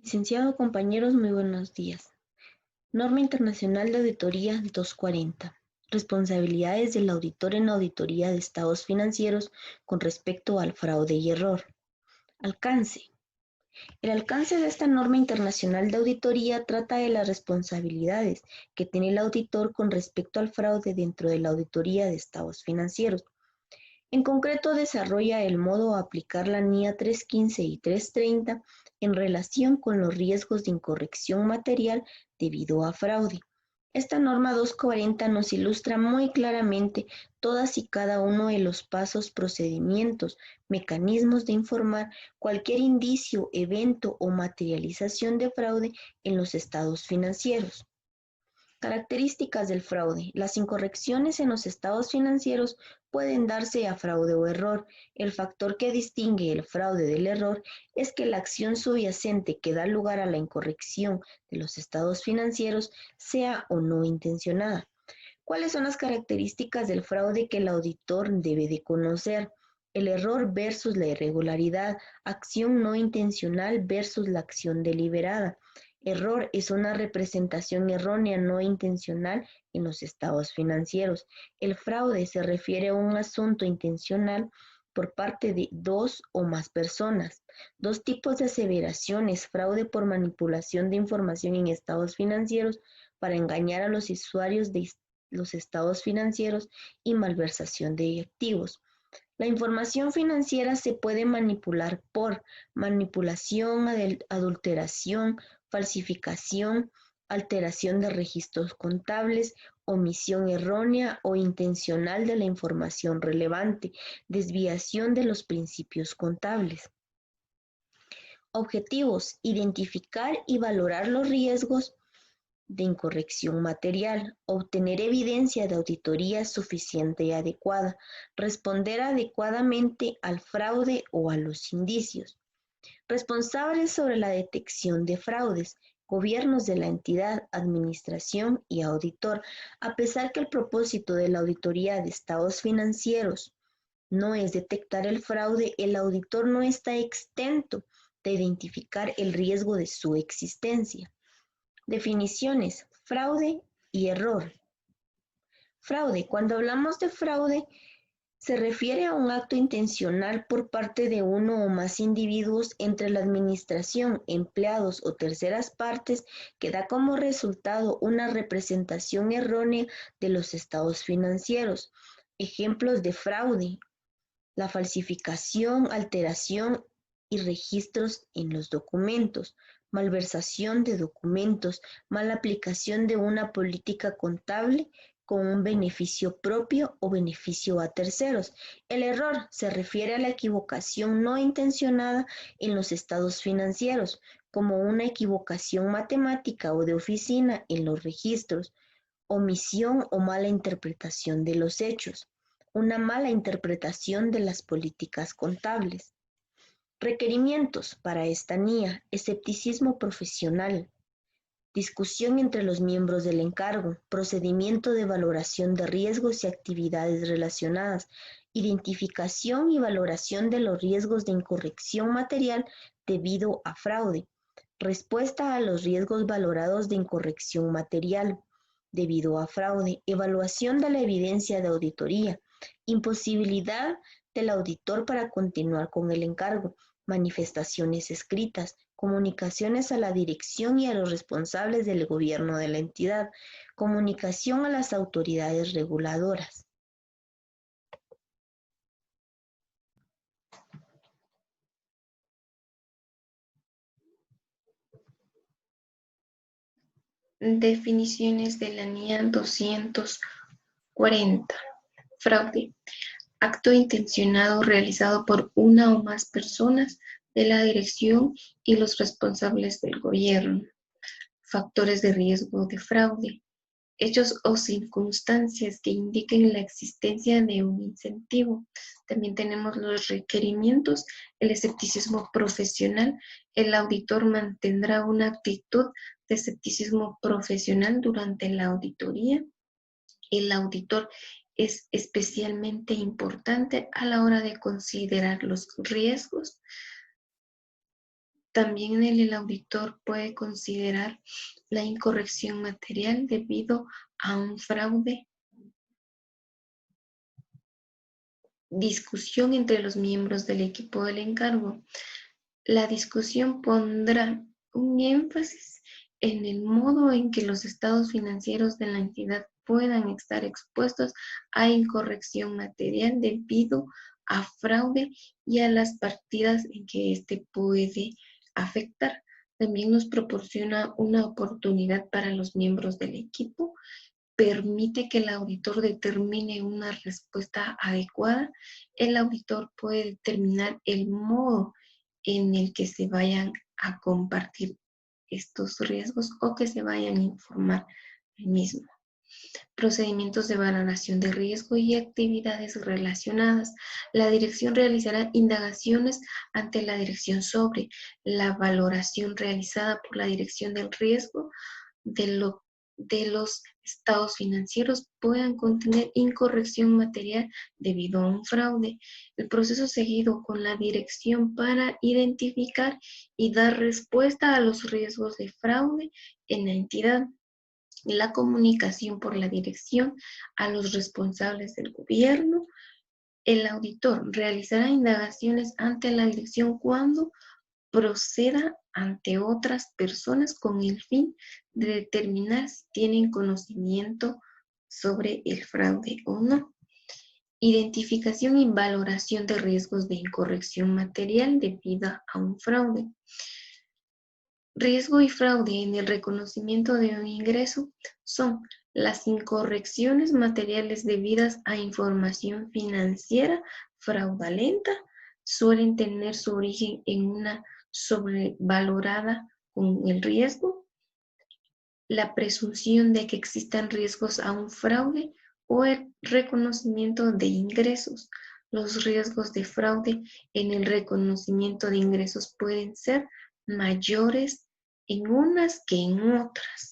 Licenciado, compañeros, muy buenos días. Norma Internacional de Auditoría 240. Responsabilidades del auditor en auditoría de estados financieros con respecto al fraude y error. Alcance. El alcance de esta norma internacional de auditoría trata de las responsabilidades que tiene el auditor con respecto al fraude dentro de la auditoría de estados financieros. En concreto, desarrolla el modo a aplicar la NIA 315 y 330 en relación con los riesgos de incorrección material debido a fraude. Esta norma 240 nos ilustra muy claramente todas y cada uno de los pasos, procedimientos, mecanismos de informar cualquier indicio, evento o materialización de fraude en los estados financieros. Características del fraude. Las incorrecciones en los estados financieros pueden darse a fraude o error. El factor que distingue el fraude del error es que la acción subyacente que da lugar a la incorrección de los estados financieros sea o no intencionada. ¿Cuáles son las características del fraude que el auditor debe de conocer? El error versus la irregularidad, acción no intencional versus la acción deliberada. Error es una representación errónea no intencional en los estados financieros. El fraude se refiere a un asunto intencional por parte de dos o más personas. Dos tipos de aseveraciones: fraude por manipulación de información en estados financieros para engañar a los usuarios de los estados financieros y malversación de activos. La información financiera se puede manipular por manipulación, adulteración, falsificación, alteración de registros contables, omisión errónea o intencional de la información relevante, desviación de los principios contables. Objetivos: identificar y valorar los riesgos de incorrección material, obtener evidencia de auditoría suficiente y adecuada, responder adecuadamente al fraude o a los indicios. Responsables sobre la detección de fraudes: gobiernos de la entidad, administración y auditor. A pesar que el propósito de la auditoría de estados financieros no es detectar el fraude, el auditor no está exento de identificar el riesgo de su existencia. Definiciones: fraude y error. Fraude. Cuando hablamos de fraude, se refiere a un acto intencional por parte de uno o más individuos entre la administración, empleados o terceras partes que da como resultado una representación errónea de los estados financieros. Ejemplos de fraude: la falsificación, alteración y registros en los documentos, malversación de documentos, mala aplicación de una política contable con un beneficio propio o beneficio a terceros. El error se refiere a la equivocación no intencionada en los estados financieros, como una equivocación matemática o de oficina en los registros, omisión o mala interpretación de los hechos, una mala interpretación de las políticas contables. Requerimientos para esta NIA: escepticismo profesional, discusión entre los miembros del encargo, procedimiento de valoración de riesgos y actividades relacionadas, identificación y valoración de los riesgos de incorrección material debido a fraude, respuesta a los riesgos valorados de incorrección material debido a fraude, evaluación de la evidencia de auditoría, imposibilidad del auditor para continuar con el encargo, manifestaciones escritas, comunicaciones a la dirección y a los responsables del gobierno de la entidad, comunicación a las autoridades reguladoras. Definiciones de la NIA 240. Fraude: acto intencionado realizado por una o más personas de la dirección y los responsables del gobierno. Factores de riesgo de fraude: hechos o circunstancias que indiquen la existencia de un incentivo. También tenemos los requerimientos: el escepticismo profesional. El auditor mantendrá una actitud de escepticismo profesional durante la auditoría. El auditor es especialmente importante a la hora de considerar los riesgos. También el auditor puede considerar la incorrección material debido a un fraude. Discusión entre los miembros del equipo del encargo. La discusión pondrá un énfasis en el modo en que los estados financieros de la entidad puedan estar expuestos a incorrección material debido a fraude y a las partidas en que éste puede afectar. También nos proporciona una oportunidad para los miembros del equipo, permite que el auditor determine una respuesta adecuada. El auditor puede determinar el modo en el que se vayan a compartir estos riesgos o que se vayan a informar el mismo. Procedimientos de valoración de riesgo y actividades relacionadas. La dirección realizará indagaciones ante la dirección sobre la valoración realizada por la dirección del riesgo de los estados financieros puedan contener incorrección material debido a un fraude. El proceso seguido con la dirección para identificar y dar respuesta a los riesgos de fraude en la entidad. La comunicación por la dirección a los responsables del gobierno. El auditor realizará indagaciones ante la dirección cuando proceda ante otras personas con el fin de determinar si tienen conocimiento sobre el fraude o no. Identificación y valoración de riesgos de incorrección material debida a un fraude. Riesgo y fraude en el reconocimiento de un ingreso son las incorrecciones materiales debidas a información financiera fraudulenta, suelen tener su origen en una sobrevalorada con el riesgo, la presunción de que existan riesgos a un fraude o el reconocimiento de ingresos. Los riesgos de fraude en el reconocimiento de ingresos pueden ser mayores en unas que en otras.